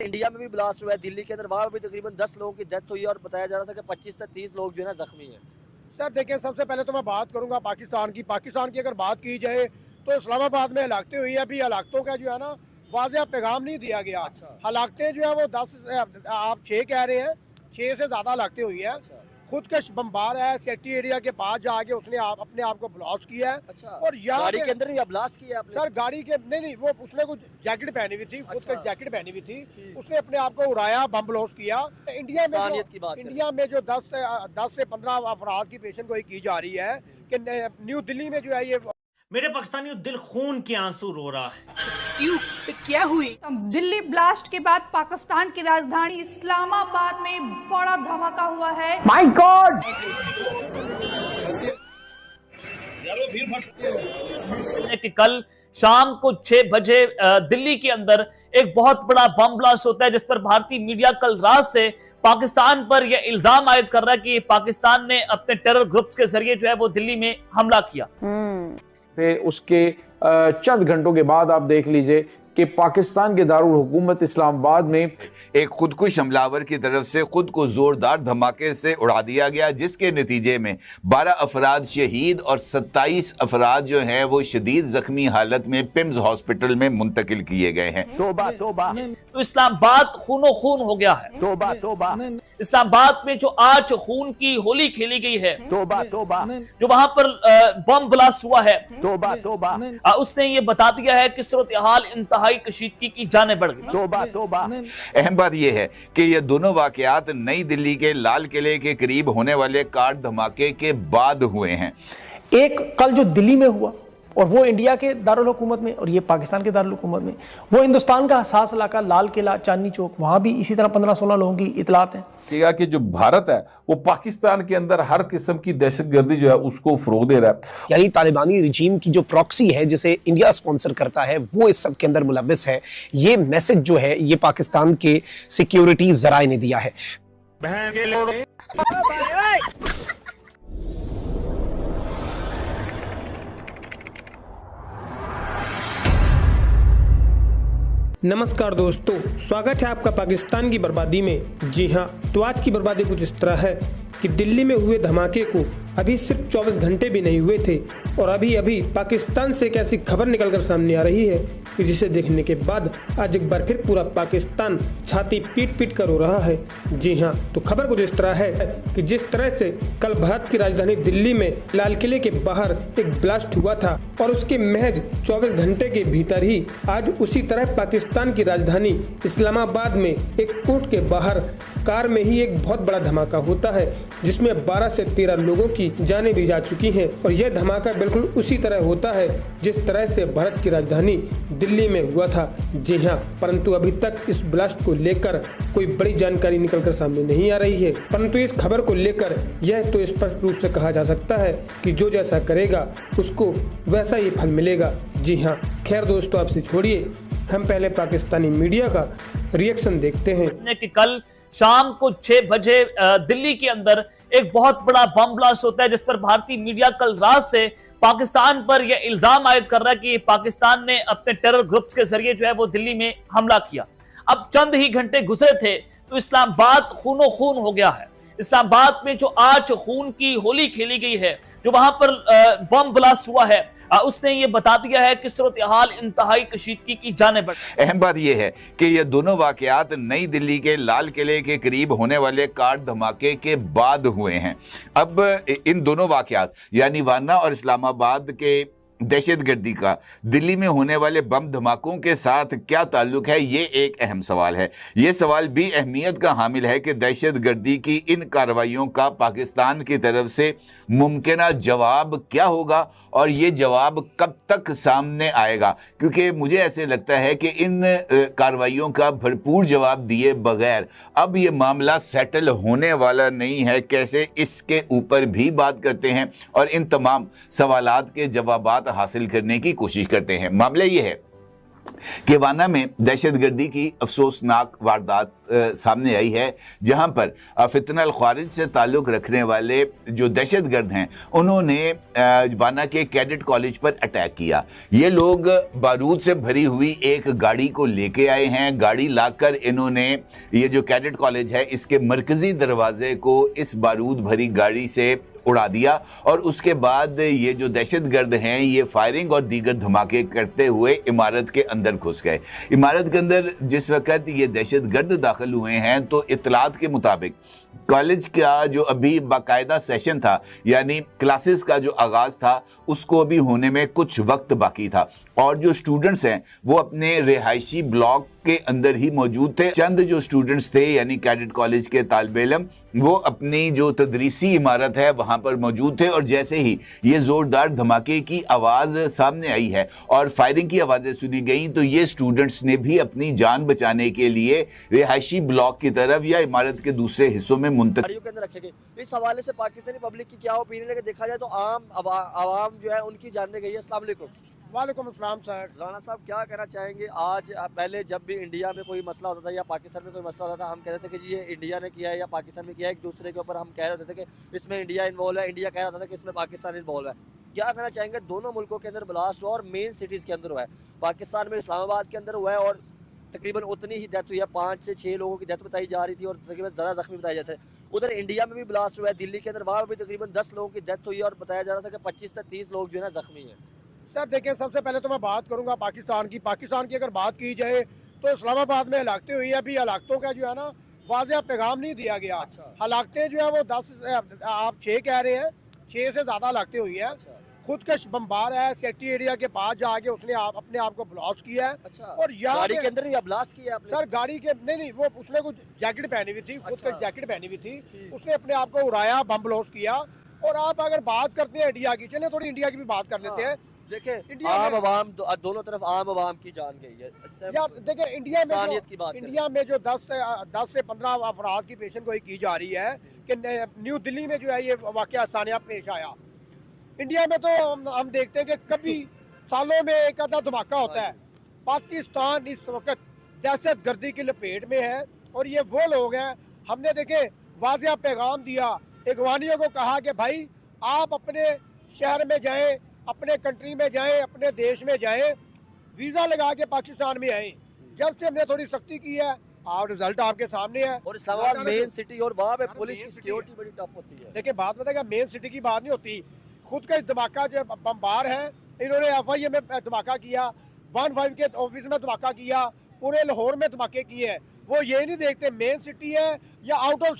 India में भी blast हुआ है, दिल्ली के अंदर, वहाँ भी तकरीबन 10 लोगों की डेथ हुई है और बताया जा रहा था कि 25 से 30 लोग जो है ना जख्मी हैं। सर देखिए, सबसे पहले तो मैं बात करूंगा पाकिस्तान की अगर बात की जाए तो इस्लामाबाद में हलाकतें हुई है। अभी हलाकतों का जो है ना वाज़ेह पैगाम नहीं दिया गया। हलाकतें जो है वो 10 आप 6 कह रहे हैं, 6 से ज़्यादा हलाकतें हुई है। खुदकश बमबार है, सेक्रेटरी एरिया के पास जाके उसने अपने आप को ब्लास्ट किया है। और यहाँ गाड़ी के अंदर ही ब्लास्ट किया आपने? सर गाड़ी के नहीं, वो उसने कुछ जैकेट पहनी हुई थी, खुद का जैकेट पहनी हुई थी, उसने अपने आप को उड़ाया, बम ब्लास्ट किया। इंडिया में जो 10 से 15 अफराद की पेशन गोई की जा रही है कि न्यू दिल्ली में जो है ये मेरे पाकिस्तानियों, दिल खून के आंसू रो रहा है। क्यों? तो क्या हुई? दिल्ली ब्लास्ट के बाद पाकिस्तान की राजधानी इस्लामाबाद में बड़ा धमाका हुआ है। My God! कि कल शाम को 6 बजे दिल्ली के अंदर एक बहुत बड़ा बम ब्लास्ट होता है, जिस पर भारतीय मीडिया कल रात से पाकिस्तान पर यह इल्जाम आयद कर रहा है कि पाकिस्तान ने अपने टेरर ग्रुप्स के जरिए जो है वो दिल्ली में हमला किया। फिर उसके चंद घंटों के बाद आप देख लीजिए कि पाकिस्तान के दारुल हुकूमत इस्लामाबाद में एक खुदकुश हमलावर की तरफ से खुद को जोरदार धमाके से उड़ा दिया गया, जिसके नतीजे में 12 अफराद शहीद और 27 अफराद जो हैं वो शदीद जख्मी हालत में पिम्स हॉस्पिटल में मुंतकिल किए गए हैं। तौबा तौबा। तो इस्लामाबाद खूनो खून हो गया है। तौबा तौबा। इस्लामाबाद में जो आज खून की होली खेली गई है, तौबा तौबा, जो वहां पर बम ब्लास्ट हुआ है, तौबा तौबा, उसने ये बता दिया है कि सूरत हाल इंतहाई कशीदगी की जाने बढ़ गई। तौबा तौबा। अहम बात यह है कि ये दोनों वाकयात नई दिल्ली के लाल किले के करीब होने वाले कार धमाके के बाद हुए हैं। एक कल जो दिल्ली में हुआ और वो इंडिया के दारुल हुकूमत में, और ये पाकिस्तान के दारुल हुकूमत में, वो हिंदुस्तान का हसास इलाका लाल किला, चांदनी चौक, वहां भी इसी तरह 15-16 लोगों की इतलात हैं कि जो भारत है वो पाकिस्तान के अंदर हर किस्म की दहशतगर्दी जो है उसको फरोग दे रहा है। यानी तालिबानी रिजीम की जो प्रॉक्सी है जिसे इंडिया स्पॉन्सर करता है वो इस सब के अंदर मुलव्विस है। ये मैसेज जो है ये पाकिस्तान के सिक्योरिटी जराए ने दिया है। नमस्कार दोस्तों, स्वागत है आपका पाकिस्तान की बर्बादी में। जी हाँ, तो आज की बर्बादी कुछ इस तरह है कि दिल्ली में हुए धमाके को अभी सिर्फ 24 घंटे भी नहीं हुए थे और अभी अभी पाकिस्तान से एक ऐसी खबर निकलकर सामने आ रही है कि जिसे देखने के बाद आज एक बार फिर पूरा पाकिस्तान छाती पीट पीट कर रो रहा है। जी हाँ, तो खबर कुछ इस तरह है कि जिस तरह से कल भारत की राजधानी दिल्ली में लाल किले के बाहर एक ब्लास्ट हुआ था और उसके महज 24 घंटे के भीतर ही आज उसी तरह पाकिस्तान की राजधानी इस्लामाबाद में एक कोर्ट के बाहर कार में ही एक बहुत बड़ा धमाका होता है, जिसमें 12 से 13 लोगों की जानें भी जा चुकी हैं। और यह धमाका बिल्कुल उसी तरह होता है जिस तरह से भारत की राजधानी दिल्ली में हुआ था। जी हाँ, परंतु अभी तक इस ब्लास्ट को लेकर कोई बड़ी जानकारी निकलकर सामने नहीं आ रही है, परंतु इस खबर को लेकर यह तो स्पष्ट रूप से कहा जा सकता है कि जो जैसा करेगा उसको वैसा ही फल मिलेगा। जी हाँ, खैर दोस्तों, आपसे छोड़िए, हम पहले पाकिस्तानी मीडिया का रिएक्शन देखते हैं। कि कल शाम को 6 बजे दिल्ली के अंदर एक बहुत बड़ा बम ब्लास्ट होता है, जिस पर भारतीय मीडिया कल रात से पाकिस्तान पर यह इल्जाम आयद कर रहा है कि पाकिस्तान ने अपने टेरर ग्रुप्स के जरिए जो है वो दिल्ली में हमला किया। अब चंद ही घंटे गुजरे थे तो इस्लामाबाद खूनो खून हो गया है। इस्लामाबाद में जो आज खून की होली खेली गई है, जो वहां पर बम ब्लास्ट हुआ है, उसने ये बता दिया है कि सूरत हाल इंतहाई कशीदगी की जाने बढ़। अहम बात यह है कि ये दोनों वाकयात नई दिल्ली के लाल किले के करीब होने वाले कार धमाके के बाद हुए हैं। अब इन दोनों वाकयात यानी वाना और इस्लामाबाद के दहशतगर्दी का दिल्ली में होने वाले बम धमाकों के साथ क्या ताल्लुक है, ये एक अहम सवाल है। ये सवाल भी अहमियत का हामिल है कि दहशतगर्दी की इन कार्रवाइयों का पाकिस्तान की तरफ से मुमकिना जवाब क्या होगा और ये जवाब कब तक सामने आएगा, क्योंकि मुझे ऐसे लगता है कि इन कार्रवाइयों का भरपूर जवाब दिए बगैर अब ये मामला सेटल होने वाला नहीं है। कैसे, इसके ऊपर भी बात करते हैं और इन तमाम सवालात के जवाबात हासिल करने की कोशिश करते हैं। मामला ये है कि वाना में दहशतगर्दी की अफसोसनाक वारदात सामने आई है, जहां पर फितना अल ख्वारिज से ताल्लुक़ रखने वाले जो दहशतगर्द हैं उन्होंने वाना के कैडेट कॉलेज पर अटैक किया। ये लोग बारूद से भरी हुई एक गाड़ी को लेके आए हैं। गाड़ी लाकर इन्होंने ये जो कैडेट कॉलेज है इसके मरकज़ी दरवाजे को इस बारूद भरी गाड़ी से उड़ा दिया और उसके बाद ये जो दहशतगर्द हैं ये फायरिंग और दीगर धमाके करते हुए इमारत के अंदर घुस गए। इमारत के अंदर जिस वक्त ये दहशतगर्द दाखिल हुए हैं तो इत्तलात के मुताबिक कॉलेज का जो अभी बाकायदा सेशन था यानी क्लासेस का जो आगाज़ था उसको अभी होने में कुछ वक्त बाकी था और जो स्टूडेंट्स हैं वो अपने रिहायशी ब्लॉक के अंदर ही मौजूद थे। चंद जो स्टूडेंट्स थे यानी कैडेट कॉलेज के तालिबे इल्म वो अपनी जो तदरीसी इमारत है वहाँ पर मौजूद थे और जैसे ही ये ज़ोरदार धमाके की आवाज़ सामने आई है और फायरिंग की आवाज़ें सुनी गई तो ये स्टूडेंट्स ने भी अपनी जान बचाने के लिए रिहायशी ब्लॉक की तरफ या इमारत के दूसरे हिस्सों में गाड़ियों के अंदर रखे गए। इस हवाले से पाकिस्तानी पब्लिक की क्या ओपिनियन है कि देखा जाए तो आवाम जो है उनकी जानने गई है। अस्सलाम वालेकुम। वालेकुम अस्सलाम सर। राना साहब क्या कहना चाहेंगे? आज पहले जब भी इंडिया में कोई मसला होता था या पाकिस्तान में कोई मसला होता था हम कहते थे कि जी ये इंडिया ने किया है या पाकिस्तान में किया है, एक दूसरे के ऊपर हम कह रहे होते थे कि इसमें इंडिया इन्वॉल्व है, इंडिया कह रहा था कि इसमें पाकिस्तान इन्वॉल्व है। क्या कहना चाहेंगे? दोनों मुल्कों के अंदर ब्लास्ट हुआ और मेन सिटीज़ के अंदर हुआ है। पाकिस्तान में इस्लामाबाद के अंदर हुआ है और तकरीबन उतनी ही डेथ हुई है, 5 से 6 लोगों की डेथ बताई जा रही थी और तकरीबन ज़्यादा जख्मी बताए जाते हैं। उधर इंडिया में भी ब्लास्ट हुआ है दिल्ली के अंदर, वहाँ भी तकरीबन 10 लोगों की डेथ हुई है और बताया जा रहा था कि 25 से 30 लोग जो है ना जख्मी हैं। सर देखिए, सबसे पहले तो मैं बात करूंगा पाकिस्तान की अगर बात की जाए तो इस्लामाबाद में हलाकतें हुई है। अभी हलाकतों का जो है ना वाज़ेह पैगाम नहीं दिया गया। हलाकतें जो है वो 10 आप 6 कह रहे हैं, 6 से ज़्यादा हलाकतें हुई है। खुदकश बम्बार है, सेक्टी एरिया के पास जाके उसने अपने आप को ब्लास्ट किया है। और यहाँ गाड़ी के अंदर भी ब्लास्ट किया आपने? सर गाड़ी के नहीं वो उसने कुछ जैकेट पहनी हुई थी, खुदकश जैकेट पहनी हुई थी, उसने अपने आप को उड़ाया, बम ब्लास्ट किया। और आप अगर बात करते हैं इंडिया की, चलिए थोड़ी इंडिया की भी बात कर लेते हैं। देखिए आम आवाम दोनों तरफ आम आवाम की जान गई है यार। देखिए इंडिया में जो 10 से 15 अफराद की पेशन गोई की जा रही है कि न्यू दिल्ली में जो है ये वाकया सानिया पेश आया। इंडिया में तो हम देखते हैं कि कभी सालों में एक आधा धमाका होता है। पाकिस्तान इस वक्त दहशतगर्दी की लपेट में है और ये वो लोग हैं। हमने देखे वाज़ेह पैगाम दिया, अगवानियों को कहा कि भाई आप अपने शहर में जाएं, अपने कंट्री में जाएं, अपने देश में जाएं, वीज़ा लगा के पाकिस्तान में आएं। जब से हमने थोड़ी सख्ती की है और रिजल्ट आपके सामने है। और इस्लामाबाद मेन सिटी और वहाँ पे पुलिस की सिक्योरिटी बड़ी टफ होती है। देखिए बात बताएगा, मेन सिटी की बात नहीं होती। खुद का धमाका जो बम्बार है, इन्होंने FIA में धमाका किया, 1-5 के ऑफिस में धमाका किया, पूरे लाहौर में धमाके किए हैं। वो ये नहीं देखते मेन सिटी है या आउट ऑफ सिटी।